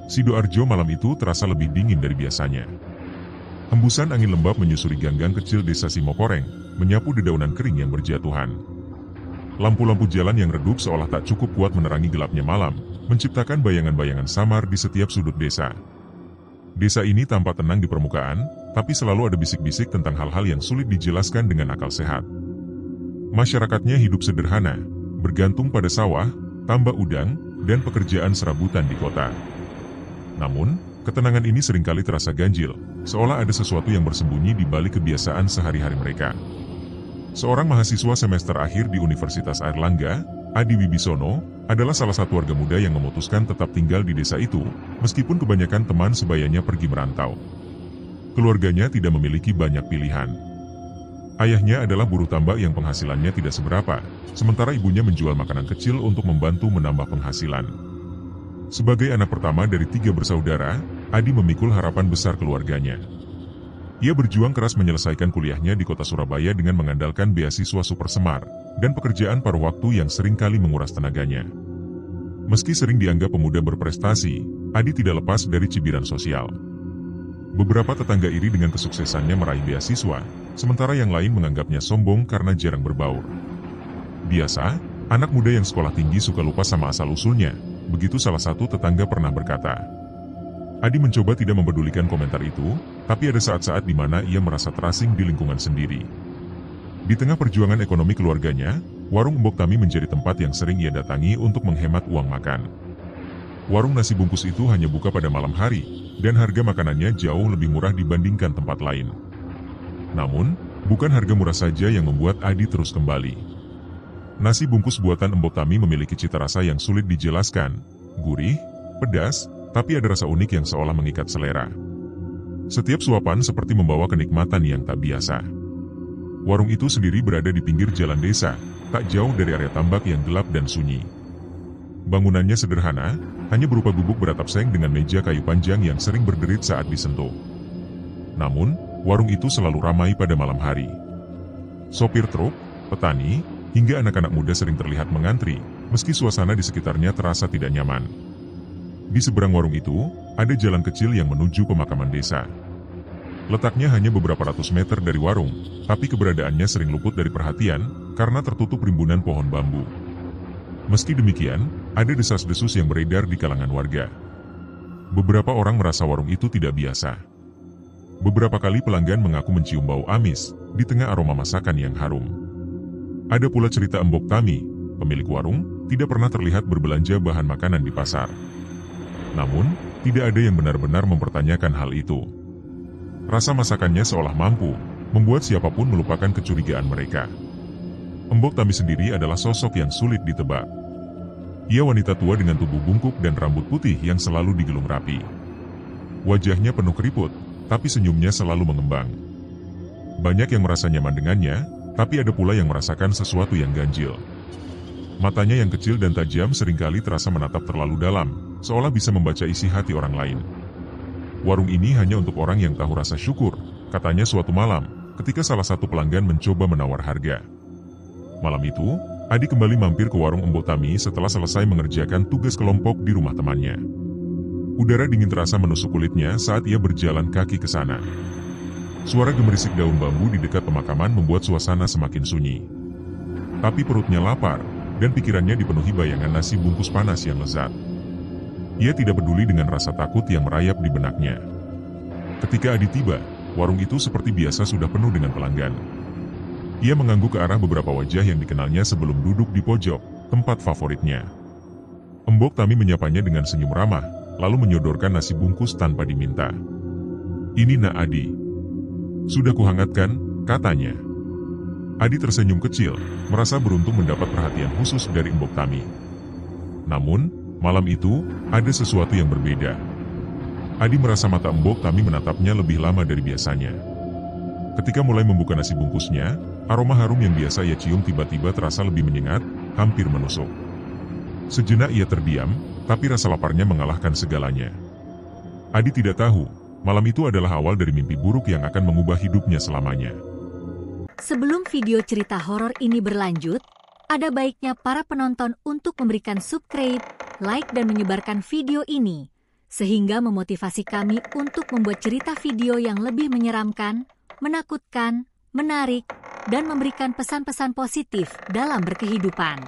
Sidoarjo malam itu terasa lebih dingin dari biasanya. Hembusan angin lembab menyusuri gang-gang kecil desa Simokoreng, menyapu dedaunan kering yang berjatuhan. Lampu-lampu jalan yang redup seolah tak cukup kuat menerangi gelapnya malam, menciptakan bayangan-bayangan samar di setiap sudut desa. Desa ini tampak tenang di permukaan, tapi selalu ada bisik-bisik tentang hal-hal yang sulit dijelaskan dengan akal sehat. Masyarakatnya hidup sederhana, bergantung pada sawah, tambak udang, dan pekerjaan serabutan di kota. Namun, ketenangan ini seringkali terasa ganjil, seolah ada sesuatu yang bersembunyi di balik kebiasaan sehari-hari mereka. Seorang mahasiswa semester akhir di Universitas Airlangga, Adi Wibisono, adalah salah satu warga muda yang memutuskan tetap tinggal di desa itu, meskipun kebanyakan teman sebayanya pergi merantau. Keluarganya tidak memiliki banyak pilihan. Ayahnya adalah buruh tambak yang penghasilannya tidak seberapa, sementara ibunya menjual makanan kecil untuk membantu menambah penghasilan. Sebagai anak pertama dari 3 bersaudara, Adi memikul harapan besar keluarganya. Ia berjuang keras menyelesaikan kuliahnya di kota Surabaya dengan mengandalkan beasiswa super semar dan pekerjaan paruh waktu yang seringkali menguras tenaganya. Meski sering dianggap pemuda berprestasi, Adi tidak lepas dari cibiran sosial. Beberapa tetangga iri dengan kesuksesannya meraih beasiswa, sementara yang lain menganggapnya sombong karena jarang berbaur. Biasa, anak muda yang sekolah tinggi suka lupa sama asal-usulnya. Begitu salah satu tetangga pernah berkata. Adi mencoba tidak mempedulikan komentar itu, tapi ada saat-saat di mana ia merasa terasing di lingkungan sendiri. Di tengah perjuangan ekonomi keluarganya, warung Mbok Tami menjadi tempat yang sering ia datangi untuk menghemat uang makan. Warung nasi bungkus itu hanya buka pada malam hari, dan harga makanannya jauh lebih murah dibandingkan tempat lain. Namun, bukan harga murah saja yang membuat Adi terus kembali. Nasi bungkus buatan Mbok Tami memiliki cita rasa yang sulit dijelaskan, gurih, pedas, tapi ada rasa unik yang seolah mengikat selera. Setiap suapan seperti membawa kenikmatan yang tak biasa. Warung itu sendiri berada di pinggir jalan desa, tak jauh dari area tambak yang gelap dan sunyi. Bangunannya sederhana, hanya berupa gubuk beratap seng dengan meja kayu panjang yang sering berderit saat disentuh. Namun, warung itu selalu ramai pada malam hari. Sopir truk, petani, hingga anak-anak muda sering terlihat mengantri, meski suasana di sekitarnya terasa tidak nyaman. Di seberang warung itu, ada jalan kecil yang menuju pemakaman desa. Letaknya hanya beberapa ratus meter dari warung, tapi keberadaannya sering luput dari perhatian, karena tertutup rimbunan pohon bambu. Meski demikian, ada desas-desus yang beredar di kalangan warga. Beberapa orang merasa warung itu tidak biasa. Beberapa kali pelanggan mengaku mencium bau amis, di tengah aroma masakan yang harum. Ada pula cerita Mbok Tami, pemilik warung, tidak pernah terlihat berbelanja bahan makanan di pasar. Namun, tidak ada yang benar-benar mempertanyakan hal itu. Rasa masakannya seolah mampu, membuat siapapun melupakan kecurigaan mereka. Mbok Tami sendiri adalah sosok yang sulit ditebak. Ia wanita tua dengan tubuh bungkuk dan rambut putih yang selalu digelung rapi. Wajahnya penuh keriput, tapi senyumnya selalu mengembang. Banyak yang merasa nyaman dengannya, tapi ada pula yang merasakan sesuatu yang ganjil. Matanya yang kecil dan tajam seringkali terasa menatap terlalu dalam, seolah bisa membaca isi hati orang lain. Warung ini hanya untuk orang yang tahu rasa syukur, katanya suatu malam, ketika salah satu pelanggan mencoba menawar harga. Malam itu, Adi kembali mampir ke warung Mbok Tami setelah selesai mengerjakan tugas kelompok di rumah temannya. Udara dingin terasa menusuk kulitnya saat ia berjalan kaki ke sana. Suara gemerisik daun bambu di dekat pemakaman membuat suasana semakin sunyi. Tapi perutnya lapar, dan pikirannya dipenuhi bayangan nasi bungkus panas yang lezat. Ia tidak peduli dengan rasa takut yang merayap di benaknya. Ketika Adi tiba, warung itu seperti biasa sudah penuh dengan pelanggan. Ia mengangguk ke arah beberapa wajah yang dikenalnya sebelum duduk di pojok, tempat favoritnya. Mbok Tami menyapanya dengan senyum ramah, lalu menyodorkan nasi bungkus tanpa diminta. "Ini nak Adi. Sudah kuhangatkan," katanya. Adi tersenyum kecil, merasa beruntung mendapat perhatian khusus dari Mbok Tami. Namun, malam itu, ada sesuatu yang berbeda. Adi merasa mata Mbok Tami menatapnya lebih lama dari biasanya. Ketika mulai membuka nasi bungkusnya, aroma harum yang biasa ia cium tiba-tiba terasa lebih menyengat, hampir menusuk. Sejenak ia terdiam, tapi rasa laparnya mengalahkan segalanya. Adi tidak tahu, malam itu adalah awal dari mimpi buruk yang akan mengubah hidupnya selamanya. Sebelum video cerita horor ini berlanjut, ada baiknya para penonton untuk memberikan subscribe, like dan menyebarkan video ini. sehingga memotivasi kami untuk membuat cerita video yang lebih menyeramkan, menakutkan, menarik, dan memberikan pesan-pesan positif dalam berkehidupan.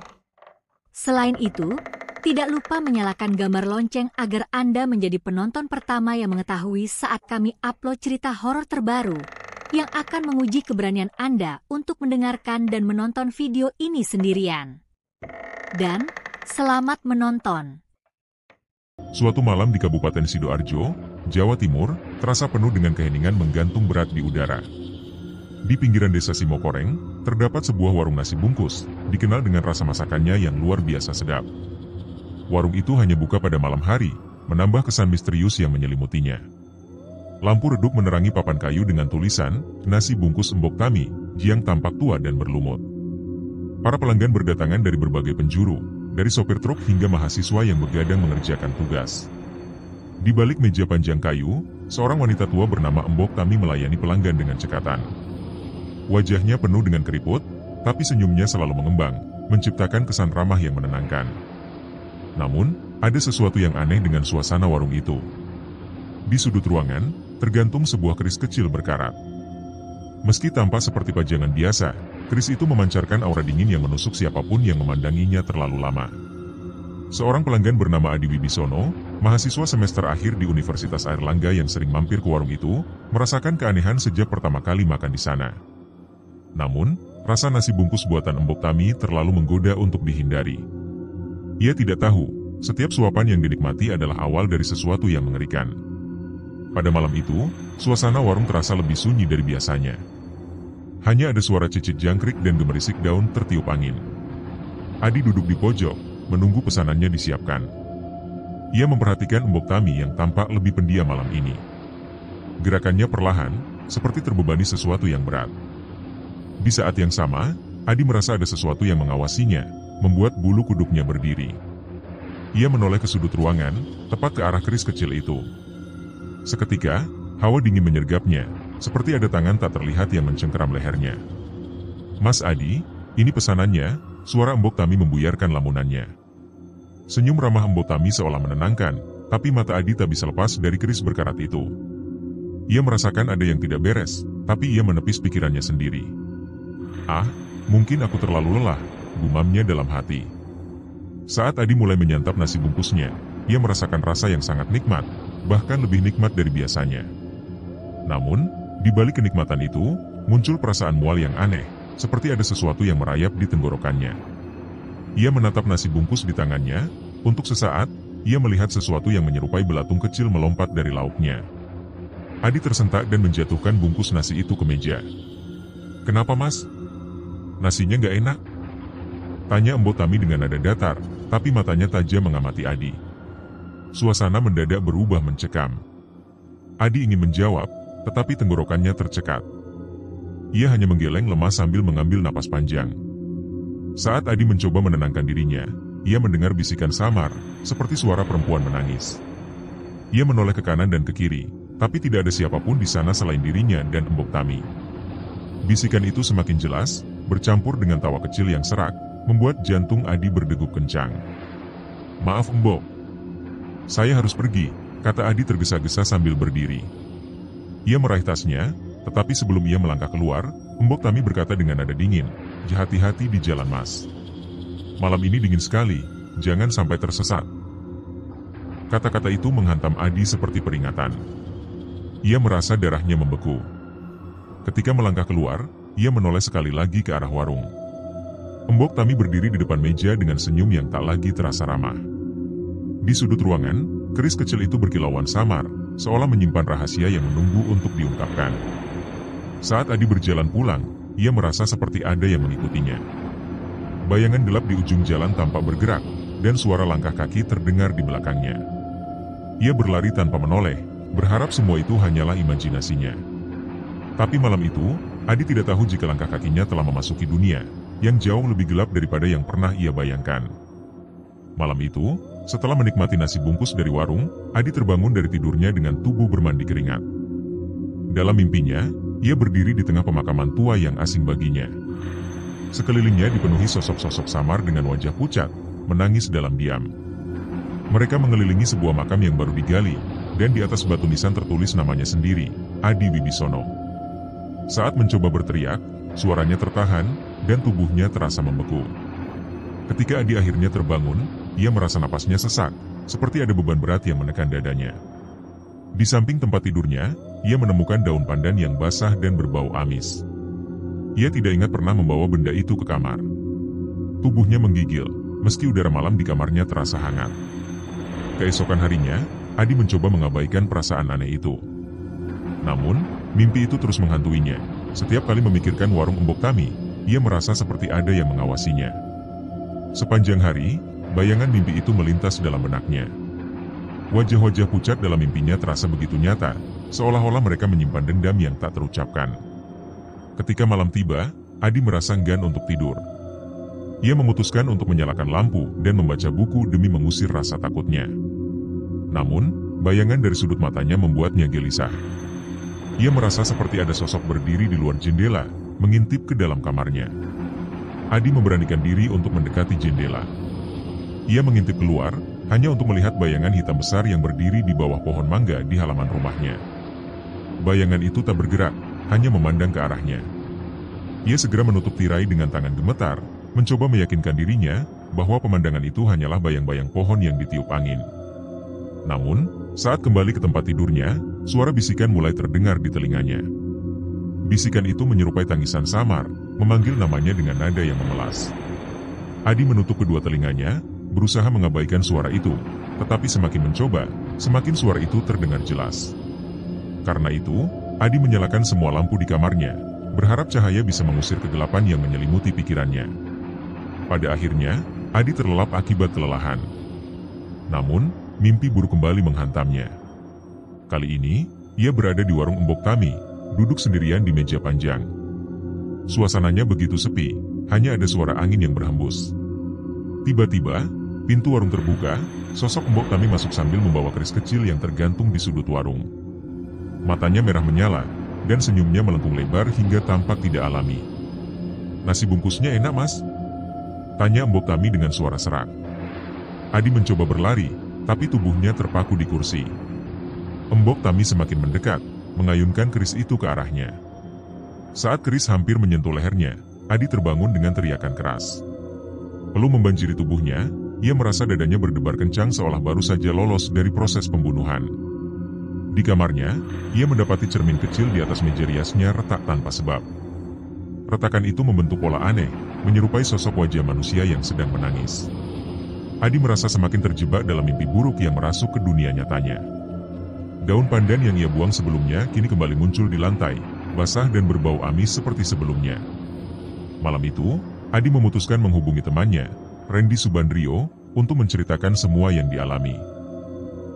Selain itu, tidak lupa menyalakan gambar lonceng agar Anda menjadi penonton pertama yang mengetahui saat kami upload cerita horor terbaru yang akan menguji keberanian Anda untuk mendengarkan dan menonton video ini sendirian. Dan selamat menonton. Suatu malam di Kabupaten Sidoarjo, Jawa Timur, terasa penuh dengan keheningan menggantung berat di udara. Di pinggiran desa Simokoreng, terdapat sebuah warung nasi bungkus, dikenal dengan rasa masakannya yang luar biasa sedap. Warung itu hanya buka pada malam hari, menambah kesan misterius yang menyelimutinya. Lampu redup menerangi papan kayu dengan tulisan, "Nasi bungkus Embok Tami," yang tampak tua dan berlumut. Para pelanggan berdatangan dari berbagai penjuru, dari sopir truk hingga mahasiswa yang begadang mengerjakan tugas. Di balik meja panjang kayu, seorang wanita tua bernama Embok Tami melayani pelanggan dengan cekatan. Wajahnya penuh dengan keriput, tapi senyumnya selalu mengembang, menciptakan kesan ramah yang menenangkan. Namun, ada sesuatu yang aneh dengan suasana warung itu. Di sudut ruangan, tergantung sebuah keris kecil berkarat. Meski tampak seperti pajangan biasa, keris itu memancarkan aura dingin yang menusuk siapapun yang memandanginya terlalu lama. Seorang pelanggan bernama Adi Wibisono, mahasiswa semester akhir di Universitas Airlangga yang sering mampir ke warung itu, merasakan keanehan sejak pertama kali makan di sana. Namun, rasa nasi bungkus buatan Embok Tami terlalu menggoda untuk dihindari. Ia tidak tahu, setiap suapan yang dinikmati adalah awal dari sesuatu yang mengerikan. Pada malam itu, suasana warung terasa lebih sunyi dari biasanya. Hanya ada suara cicit jangkrik dan gemerisik daun tertiup angin. Adi duduk di pojok, menunggu pesanannya disiapkan. Ia memperhatikan Embok Tami yang tampak lebih pendiam malam ini. Gerakannya perlahan, seperti terbebani sesuatu yang berat. Di saat yang sama, Adi merasa ada sesuatu yang mengawasinya, membuat bulu kuduknya berdiri. Ia menoleh ke sudut ruangan, tepat ke arah keris kecil itu. Seketika, hawa dingin menyergapnya, seperti ada tangan tak terlihat yang mencengkeram lehernya. "Mas Adi, ini pesanannya," suara Embok Tami membuyarkan lamunannya. Senyum ramah Embok Tami seolah menenangkan, tapi mata Adi tak bisa lepas dari keris berkarat itu. Ia merasakan ada yang tidak beres, tapi ia menepis pikirannya sendiri. "Ah, mungkin aku terlalu lelah," gumamnya dalam hati. Saat Adi mulai menyantap nasi bungkusnya, ia merasakan rasa yang sangat nikmat, bahkan lebih nikmat dari biasanya. Namun, di balik kenikmatan itu, muncul perasaan mual yang aneh, seperti ada sesuatu yang merayap di tenggorokannya. Ia menatap nasi bungkus di tangannya, untuk sesaat, ia melihat sesuatu yang menyerupai belatung kecil melompat dari lauknya. Adi tersentak dan menjatuhkan bungkus nasi itu ke meja. "Kenapa, Mas? Nasinya nggak enak?" tanya Embok Tami dengan nada datar, tapi matanya tajam mengamati Adi. Suasana mendadak berubah mencekam. Adi ingin menjawab, tetapi tenggorokannya tercekat. Ia hanya menggeleng lemah sambil mengambil napas panjang. Saat Adi mencoba menenangkan dirinya, ia mendengar bisikan samar, seperti suara perempuan menangis. Ia menoleh ke kanan dan ke kiri, tapi tidak ada siapapun di sana selain dirinya dan Embok Tami. Bisikan itu semakin jelas, bercampur dengan tawa kecil yang serak, membuat jantung Adi berdegup kencang. "Maaf Embok, saya harus pergi," kata Adi tergesa-gesa sambil berdiri. Ia meraih tasnya, tetapi sebelum ia melangkah keluar, Embok Tami berkata dengan nada dingin, "Hati-hati di jalan, Mas. Malam ini dingin sekali, jangan sampai tersesat." Kata-kata itu menghantam Adi seperti peringatan. Ia merasa darahnya membeku. Ketika melangkah keluar, ia menoleh sekali lagi ke arah warung. Embok Tami berdiri di depan meja dengan senyum yang tak lagi terasa ramah. Di sudut ruangan, keris kecil itu berkilauan samar, seolah menyimpan rahasia yang menunggu untuk diungkapkan. Saat Adi berjalan pulang, ia merasa seperti ada yang mengikutinya. Bayangan gelap di ujung jalan tampak bergerak, dan suara langkah kaki terdengar di belakangnya. Ia berlari tanpa menoleh, berharap semua itu hanyalah imajinasinya. Tapi malam itu, Adi tidak tahu jika langkah kakinya telah memasuki dunia yang jauh lebih gelap daripada yang pernah ia bayangkan. Malam itu, setelah menikmati nasi bungkus dari warung, Adi terbangun dari tidurnya dengan tubuh bermandi keringat. Dalam mimpinya, ia berdiri di tengah pemakaman tua yang asing baginya. Sekelilingnya dipenuhi sosok-sosok samar dengan wajah pucat, menangis dalam diam. Mereka mengelilingi sebuah makam yang baru digali, dan di atas batu nisan tertulis namanya sendiri, Adi Wibisono. Saat mencoba berteriak, suaranya tertahan, dan tubuhnya terasa membeku. Ketika Adi akhirnya terbangun, ia merasa napasnya sesak, seperti ada beban berat yang menekan dadanya. Di samping tempat tidurnya, ia menemukan daun pandan yang basah dan berbau amis. Ia tidak ingat pernah membawa benda itu ke kamar. Tubuhnya menggigil, meski udara malam di kamarnya terasa hangat. Keesokan harinya, Adi mencoba mengabaikan perasaan aneh itu. Namun, mimpi itu terus menghantuinya. Setiap kali memikirkan warung Embok Tami, ia merasa seperti ada yang mengawasinya. Sepanjang hari, bayangan mimpi itu melintas dalam benaknya. Wajah-wajah pucat dalam mimpinya terasa begitu nyata, seolah-olah mereka menyimpan dendam yang tak terucapkan. Ketika malam tiba, Adi merasa enggan untuk tidur. Ia memutuskan untuk menyalakan lampu dan membaca buku demi mengusir rasa takutnya. Namun, bayangan dari sudut matanya membuatnya gelisah. Ia merasa seperti ada sosok berdiri di luar jendela, mengintip ke dalam kamarnya. Adi memberanikan diri untuk mendekati jendela. Ia mengintip keluar, hanya untuk melihat bayangan hitam besar yang berdiri di bawah pohon mangga di halaman rumahnya. Bayangan itu tak bergerak, hanya memandang ke arahnya. Ia segera menutup tirai dengan tangan gemetar, mencoba meyakinkan dirinya bahwa pemandangan itu hanyalah bayang-bayang pohon yang ditiup angin. Namun, saat kembali ke tempat tidurnya, suara bisikan mulai terdengar di telinganya. Bisikan itu menyerupai tangisan samar, memanggil namanya dengan nada yang memelas. Adi menutup kedua telinganya, berusaha mengabaikan suara itu, tetapi semakin mencoba, semakin suara itu terdengar jelas. Karena itu, Adi menyalakan semua lampu di kamarnya, berharap cahaya bisa mengusir kegelapan yang menyelimuti pikirannya. Pada akhirnya, Adi terlelap akibat kelelahan. Namun, mimpi buruk kembali menghantamnya. Kali ini, ia berada di warung Embok Tami, duduk sendirian di meja panjang. Suasananya begitu sepi, hanya ada suara angin yang berhembus. Tiba-tiba, pintu warung terbuka, sosok Embok Tami masuk sambil membawa keris kecil yang tergantung di sudut warung. Matanya merah menyala, dan senyumnya melengkung lebar hingga tampak tidak alami. "Nasi bungkusnya enak, Mas?" tanya Embok Tami dengan suara serak. Adi mencoba berlari, tapi tubuhnya terpaku di kursi. Embok Tami semakin mendekat, mengayunkan keris itu ke arahnya. Saat keris hampir menyentuh lehernya, Adi terbangun dengan teriakan keras. Peluh membanjiri tubuhnya, ia merasa dadanya berdebar kencang seolah baru saja lolos dari proses pembunuhan. Di kamarnya, ia mendapati cermin kecil di atas meja riasnya retak tanpa sebab. Retakan itu membentuk pola aneh, menyerupai sosok wajah manusia yang sedang menangis. Adi merasa semakin terjebak dalam mimpi buruk yang merasuk ke dunia nyatanya. Daun pandan yang ia buang sebelumnya kini kembali muncul di lantai, basah dan berbau amis seperti sebelumnya. Malam itu, Adi memutuskan menghubungi temannya, Randy Subandrio, untuk menceritakan semua yang dialami.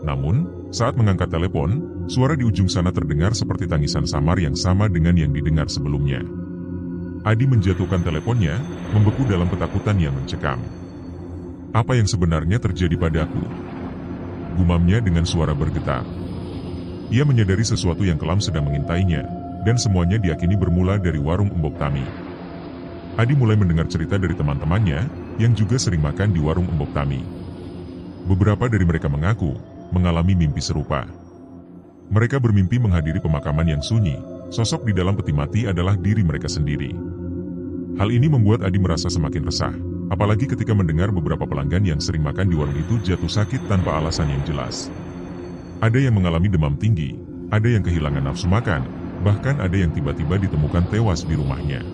Namun, saat mengangkat telepon, suara di ujung sana terdengar seperti tangisan samar yang sama dengan yang didengar sebelumnya. Adi menjatuhkan teleponnya, membeku dalam ketakutan yang mencekam. "Apa yang sebenarnya terjadi padaku?" gumamnya dengan suara bergetar. Ia menyadari sesuatu yang kelam sedang mengintainya, dan semuanya diyakini bermula dari warung Embok Tami. Adi mulai mendengar cerita dari teman-temannya, yang juga sering makan di warung Embok Tami. Beberapa dari mereka mengaku, mengalami mimpi serupa. Mereka bermimpi menghadiri pemakaman yang sunyi, sosok di dalam peti mati adalah diri mereka sendiri. Hal ini membuat Adi merasa semakin resah. Apalagi ketika mendengar beberapa pelanggan yang sering makan di warung itu jatuh sakit tanpa alasan yang jelas. Ada yang mengalami demam tinggi, ada yang kehilangan nafsu makan, bahkan ada yang tiba-tiba ditemukan tewas di rumahnya.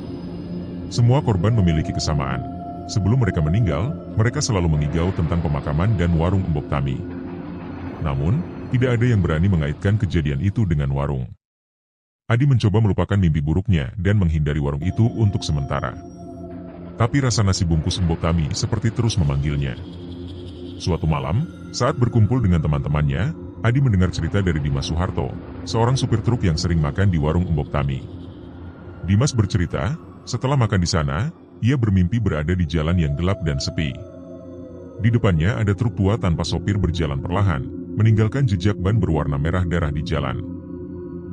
Semua korban memiliki kesamaan. Sebelum mereka meninggal, mereka selalu mengigau tentang pemakaman dan warung Embok Tami. Namun, tidak ada yang berani mengaitkan kejadian itu dengan warung. Adi mencoba melupakan mimpi buruknya dan menghindari warung itu untuk sementara. Tapi rasa nasi bungkus Embok Tami seperti terus memanggilnya. Suatu malam, saat berkumpul dengan teman-temannya, Adi mendengar cerita dari Dimas Soeharto, seorang supir truk yang sering makan di warung Embok Tami. Dimas bercerita, setelah makan di sana, ia bermimpi berada di jalan yang gelap dan sepi. Di depannya ada truk tua tanpa sopir berjalan perlahan, meninggalkan jejak ban berwarna merah darah di jalan.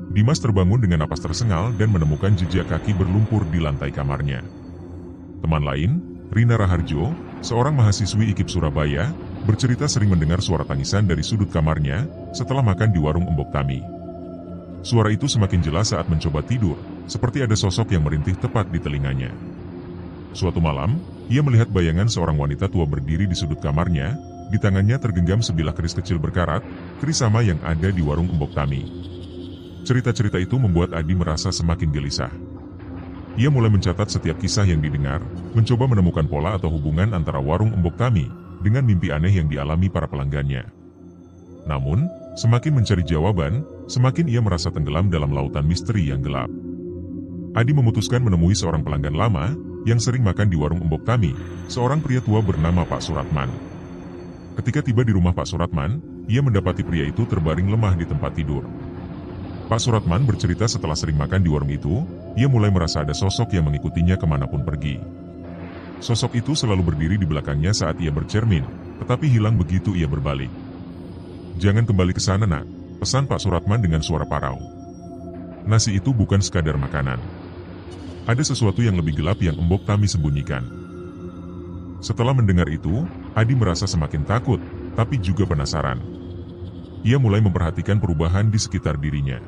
Dimas terbangun dengan napas tersengal dan menemukan jejak kaki berlumpur di lantai kamarnya. Teman lain, Rina Raharjo, seorang mahasiswi IKIP Surabaya, bercerita sering mendengar suara tangisan dari sudut kamarnya setelah makan di warung Embok Tami. Suara itu semakin jelas saat mencoba tidur, seperti ada sosok yang merintih tepat di telinganya. Suatu malam, ia melihat bayangan seorang wanita tua berdiri di sudut kamarnya, di tangannya tergenggam sebilah keris kecil berkarat, keris sama yang ada di warung Embok Tami. Cerita-cerita itu membuat Adi merasa semakin gelisah. Ia mulai mencatat setiap kisah yang didengar, mencoba menemukan pola atau hubungan antara warung Embok Tami dengan mimpi aneh yang dialami para pelanggannya. Namun, semakin mencari jawaban, semakin ia merasa tenggelam dalam lautan misteri yang gelap. Adi memutuskan menemui seorang pelanggan lama yang sering makan di warung Embok Tami, seorang pria tua bernama Pak Suratman. Ketika tiba di rumah Pak Suratman, ia mendapati pria itu terbaring lemah di tempat tidur. Pak Suratman bercerita setelah sering makan di warung itu, ia mulai merasa ada sosok yang mengikutinya kemanapun pergi. Sosok itu selalu berdiri di belakangnya saat ia bercermin, tetapi hilang begitu ia berbalik. "Jangan kembali ke sana, nak," pesan Pak Suratman dengan suara parau. "Nasi itu bukan sekadar makanan. Ada sesuatu yang lebih gelap yang Embok Tami sembunyikan." Setelah mendengar itu, Adi merasa semakin takut, tapi juga penasaran. Ia mulai memperhatikan perubahan di sekitar dirinya.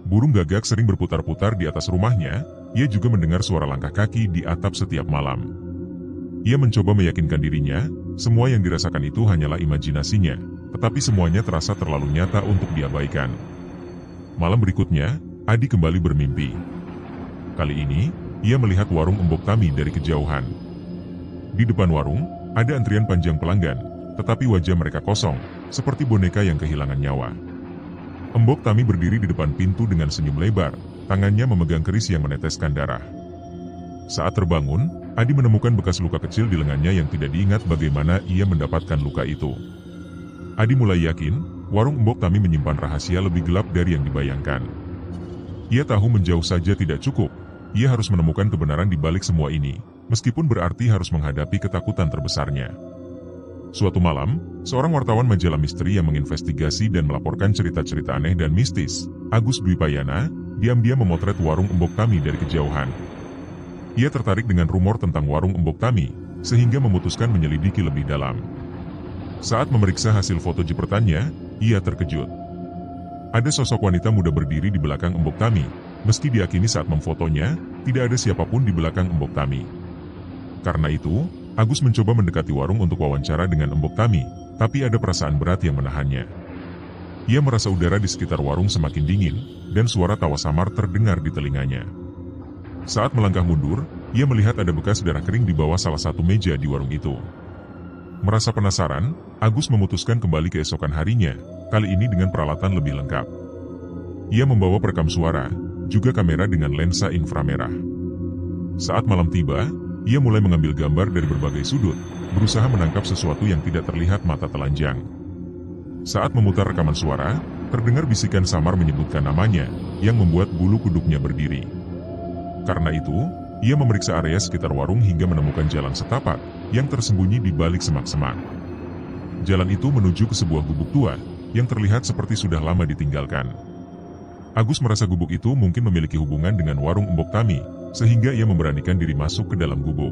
Burung gagak sering berputar-putar di atas rumahnya, ia juga mendengar suara langkah kaki di atap setiap malam. Ia mencoba meyakinkan dirinya, semua yang dirasakan itu hanyalah imajinasinya, tetapi semuanya terasa terlalu nyata untuk diabaikan. Malam berikutnya, Adi kembali bermimpi. Kali ini, ia melihat warung Embok Tami dari kejauhan. Di depan warung, ada antrian panjang pelanggan, tetapi wajah mereka kosong, seperti boneka yang kehilangan nyawa. Embok Tami berdiri di depan pintu dengan senyum lebar, tangannya memegang keris yang meneteskan darah. Saat terbangun, Adi menemukan bekas luka kecil di lengannya yang tidak diingat bagaimana ia mendapatkan luka itu. Adi mulai yakin, warung Embok Tami menyimpan rahasia lebih gelap dari yang dibayangkan. Ia tahu menjauh saja tidak cukup, ia harus menemukan kebenaran di balik semua ini, meskipun berarti harus menghadapi ketakutan terbesarnya. Suatu malam, seorang wartawan majalah misteri yang menginvestigasi dan melaporkan cerita-cerita aneh dan mistis, Agus Dwi Payana, diam-diam memotret warung Embok Tami dari kejauhan. Ia tertarik dengan rumor tentang warung Embok Tami, sehingga memutuskan menyelidiki lebih dalam. Saat memeriksa hasil foto jepretannya, ia terkejut. Ada sosok wanita muda berdiri di belakang Embok Tami, meski diyakini saat memfotonya, tidak ada siapapun di belakang Embok Tami. Karena itu, Agus mencoba mendekati warung untuk wawancara dengan Embok Tami, tapi ada perasaan berat yang menahannya. Ia merasa udara di sekitar warung semakin dingin, dan suara tawa samar terdengar di telinganya. Saat melangkah mundur, ia melihat ada bekas darah kering di bawah salah satu meja di warung itu. Merasa penasaran, Agus memutuskan kembali keesokan harinya, kali ini dengan peralatan lebih lengkap. Ia membawa perekam suara, juga kamera dengan lensa inframerah. Saat malam tiba, ia mulai mengambil gambar dari berbagai sudut, berusaha menangkap sesuatu yang tidak terlihat mata telanjang. Saat memutar rekaman suara, terdengar bisikan samar menyebutkan namanya, yang membuat bulu kuduknya berdiri. Karena itu, ia memeriksa area sekitar warung hingga menemukan jalan setapak, yang tersembunyi di balik semak-semak. Jalan itu menuju ke sebuah gubuk tua, yang terlihat seperti sudah lama ditinggalkan. Agus merasa gubuk itu mungkin memiliki hubungan dengan warung Embok Tami, sehingga ia memberanikan diri masuk ke dalam gubuk.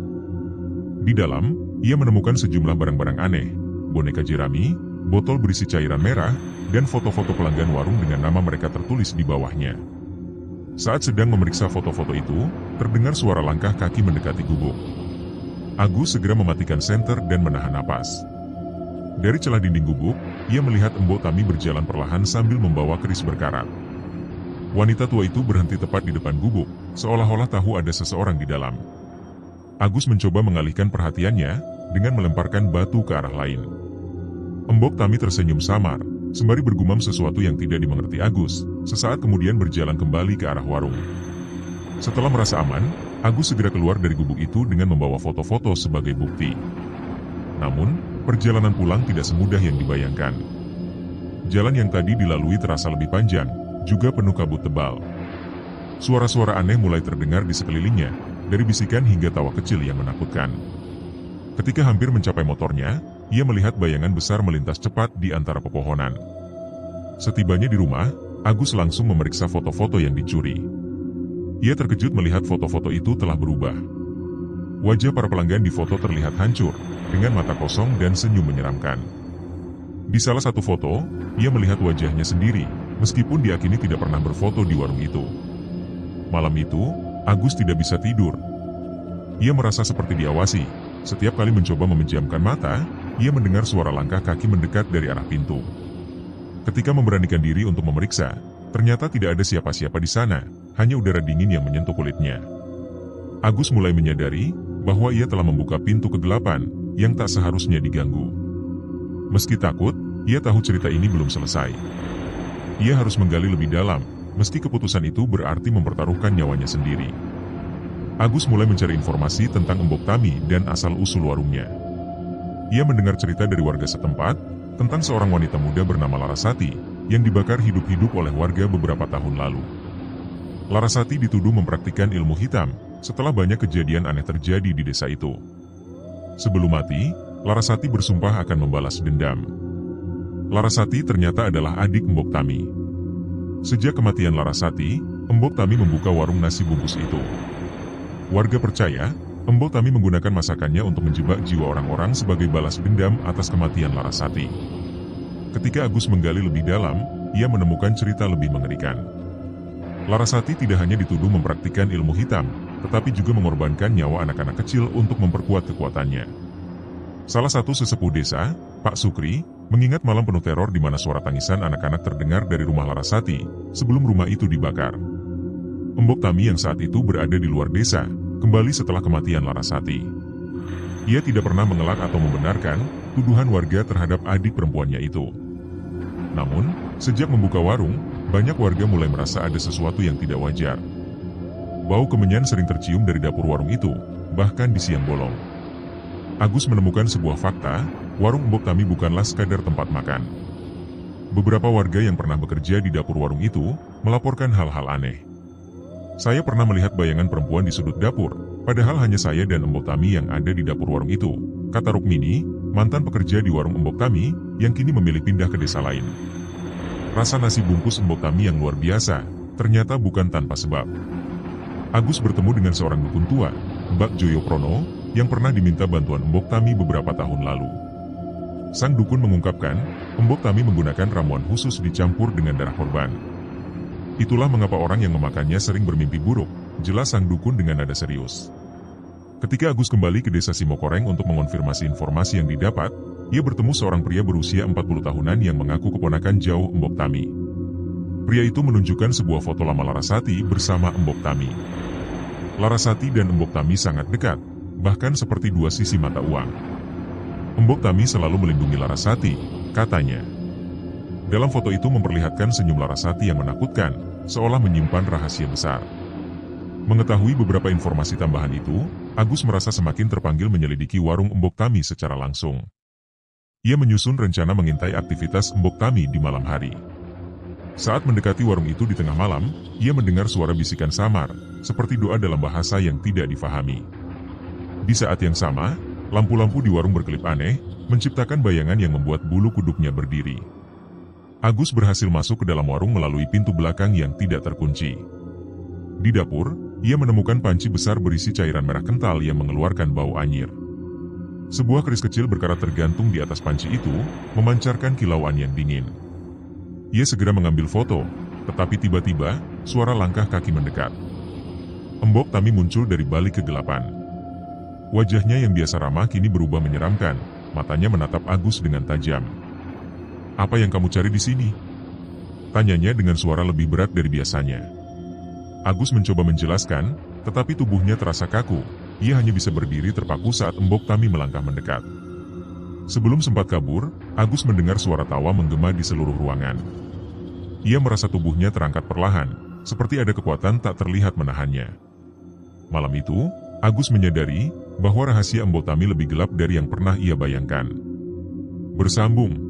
Di dalam, ia menemukan sejumlah barang-barang aneh, boneka jerami, botol berisi cairan merah, dan foto-foto pelanggan warung dengan nama mereka tertulis di bawahnya. Saat sedang memeriksa foto-foto itu, terdengar suara langkah kaki mendekati gubuk. Agus segera mematikan senter dan menahan napas. Dari celah dinding gubuk, ia melihat Embok Tami berjalan perlahan sambil membawa keris berkarat. Wanita tua itu berhenti tepat di depan gubuk, seolah-olah tahu ada seseorang di dalam. Agus mencoba mengalihkan perhatiannya dengan melemparkan batu ke arah lain. Embok Tami tersenyum samar, sembari bergumam sesuatu yang tidak dimengerti Agus, sesaat kemudian berjalan kembali ke arah warung. Setelah merasa aman, Agus segera keluar dari gubuk itu dengan membawa foto-foto sebagai bukti. Namun, perjalanan pulang tidak semudah yang dibayangkan. Jalan yang tadi dilalui terasa lebih panjang, juga penuh kabut tebal. Suara-suara aneh mulai terdengar di sekelilingnya, dari bisikan hingga tawa kecil yang menakutkan. Ketika hampir mencapai motornya, ia melihat bayangan besar melintas cepat di antara pepohonan. Setibanya di rumah, Agus langsung memeriksa foto-foto yang dicuri. Ia terkejut melihat foto-foto itu telah berubah. Wajah para pelanggan di foto terlihat hancur, dengan mata kosong dan senyum menyeramkan. Di salah satu foto, ia melihat wajahnya sendiri, meskipun diakini tidak pernah berfoto di warung itu. Malam itu, Agus tidak bisa tidur. Ia merasa seperti diawasi. Setiap kali mencoba memejamkan mata, ia mendengar suara langkah kaki mendekat dari arah pintu. Ketika memberanikan diri untuk memeriksa, ternyata tidak ada siapa-siapa di sana, hanya udara dingin yang menyentuh kulitnya. Agus mulai menyadari bahwa ia telah membuka pintu kegelapan yang tak seharusnya diganggu. Meski takut, ia tahu cerita ini belum selesai. Ia harus menggali lebih dalam, meski keputusan itu berarti mempertaruhkan nyawanya sendiri. Agus mulai mencari informasi tentang Embok Tami dan asal-usul warungnya. Ia mendengar cerita dari warga setempat tentang seorang wanita muda bernama Larasati yang dibakar hidup-hidup oleh warga beberapa tahun lalu. Larasati dituduh mempraktikkan ilmu hitam setelah banyak kejadian aneh terjadi di desa itu. Sebelum mati, Larasati bersumpah akan membalas dendam. Larasati ternyata adalah adik Embok Tami. Sejak kematian Larasati, Embok Tami membuka warung nasi bungkus itu. Warga percaya, Embok Tami menggunakan masakannya untuk menjebak jiwa orang-orang sebagai balas dendam atas kematian Larasati. Ketika Agus menggali lebih dalam, ia menemukan cerita lebih mengerikan. Larasati tidak hanya dituduh mempraktikkan ilmu hitam, tetapi juga mengorbankan nyawa anak-anak kecil untuk memperkuat kekuatannya. Salah satu sesepuh desa, Pak Sukri, mengingat malam penuh teror di mana suara tangisan anak-anak terdengar dari rumah Larasati sebelum rumah itu dibakar. Embok Tami yang saat itu berada di luar desa, kembali setelah kematian Larasati. Ia tidak pernah mengelak atau membenarkan tuduhan warga terhadap adik perempuannya itu. Namun, sejak membuka warung, banyak warga mulai merasa ada sesuatu yang tidak wajar. Bau kemenyan sering tercium dari dapur warung itu, bahkan di siang bolong. Agus menemukan sebuah fakta, warung Embok Tami bukanlah sekadar tempat makan. Beberapa warga yang pernah bekerja di dapur warung itu, melaporkan hal-hal aneh. Saya pernah melihat bayangan perempuan di sudut dapur, padahal hanya saya dan Embok Tami yang ada di dapur warung itu, kata Rukmini, mantan pekerja di warung Embok Tami, yang kini memilih pindah ke desa lain. Rasa nasi bungkus Embok Tami yang luar biasa, ternyata bukan tanpa sebab. Agus bertemu dengan seorang dukun tua, Mbak Joyo Prono, yang pernah diminta bantuan Embok Tami beberapa tahun lalu. Sang dukun mengungkapkan, Embok Tami menggunakan ramuan khusus dicampur dengan darah korban. Itulah mengapa orang yang memakannya sering bermimpi buruk, jelas sang dukun dengan nada serius. Ketika Agus kembali ke desa Simokoreng untuk mengonfirmasi informasi yang didapat, ia bertemu seorang pria berusia 40 tahunan yang mengaku keponakan jauh Embok Tami. Pria itu menunjukkan sebuah foto lama Larasati bersama Embok Tami. Larasati dan Embok Tami sangat dekat, bahkan seperti dua sisi mata uang. Embok Tami selalu melindungi Larasati, katanya. Dalam foto itu memperlihatkan senyum Larasati yang menakutkan, seolah menyimpan rahasia besar. Mengetahui beberapa informasi tambahan itu, Agus merasa semakin terpanggil menyelidiki warung Embok Tami secara langsung. Ia menyusun rencana mengintai aktivitas Embok Tami di malam hari. Saat mendekati warung itu di tengah malam, ia mendengar suara bisikan samar, seperti doa dalam bahasa yang tidak difahami. Di saat yang sama, lampu-lampu di warung berkelip aneh, menciptakan bayangan yang membuat bulu kuduknya berdiri. Agus berhasil masuk ke dalam warung melalui pintu belakang yang tidak terkunci. Di dapur, ia menemukan panci besar berisi cairan merah kental yang mengeluarkan bau anyir. Sebuah keris kecil berkarat tergantung di atas panci itu, memancarkan kilauan yang dingin. Ia segera mengambil foto, tetapi tiba-tiba, suara langkah kaki mendekat. Embok Tami muncul dari balik kegelapan. Wajahnya yang biasa ramah kini berubah menyeramkan, matanya menatap Agus dengan tajam. "Apa yang kamu cari di sini?" tanyanya dengan suara lebih berat dari biasanya. Agus mencoba menjelaskan, tetapi tubuhnya terasa kaku, ia hanya bisa berdiri terpaku saat Embok Tami melangkah mendekat. Sebelum sempat kabur, Agus mendengar suara tawa menggema di seluruh ruangan. Ia merasa tubuhnya terangkat perlahan, seperti ada kekuatan tak terlihat menahannya. Malam itu, Agus menyadari bahwa rahasia Embok Tami lebih gelap dari yang pernah ia bayangkan. Bersambung.